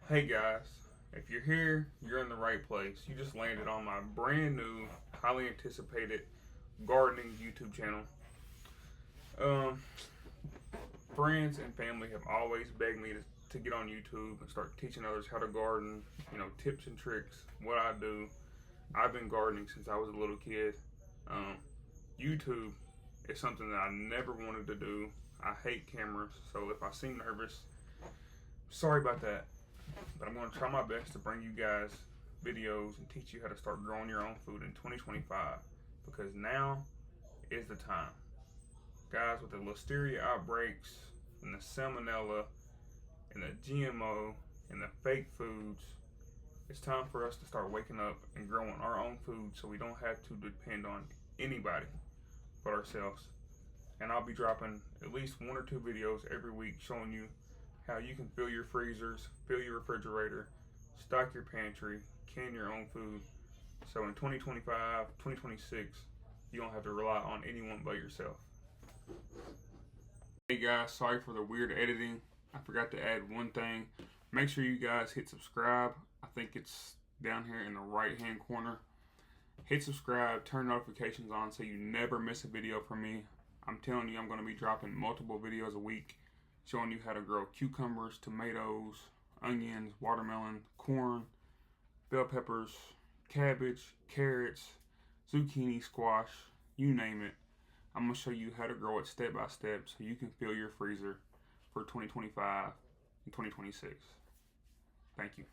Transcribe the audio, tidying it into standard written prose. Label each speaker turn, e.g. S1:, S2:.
S1: Hey guys, if you're here, you're in the right place. You just landed on my brand new, highly anticipated gardening YouTube channel. Um, Friends and family have always begged me to get on YouTube and start teaching others how to garden, tips and tricks, what I do. I've been gardening since I was a little kid. Um, YouTube is something that I never wanted to do. I hate cameras, so if I seem nervous, sorry about that. But I'm going to try my best to bring you guys videos and teach you how to start growing your own food in 2025 because now is the time. Guys, with the listeria outbreaks and the salmonella and the GMO and the fake foods, it's time for us to start waking up and growing our own food so we don't have to depend on anybody but ourselves. And I'll be dropping at least one or two videos every week showing you how you can fill your freezers, fill your refrigerator, stock your pantry, can your own food. So in 2025, 2026, you don't have to rely on anyone but yourself. Hey guys, sorry for the weird editing. I forgot to add one thing. Make sure you guys hit subscribe. I think it's down here in the right hand corner. Hit subscribe, turn notifications on so you never miss a video from me. I'm telling you, I'm going to be dropping multiple videos a week showing you how to grow cucumbers, tomatoes, onions, watermelon, corn, bell peppers, cabbage, carrots, zucchini, squash, you name it. I'm going to show you how to grow it step by step so you can fill your freezer for 2025 and 2026. Thank you.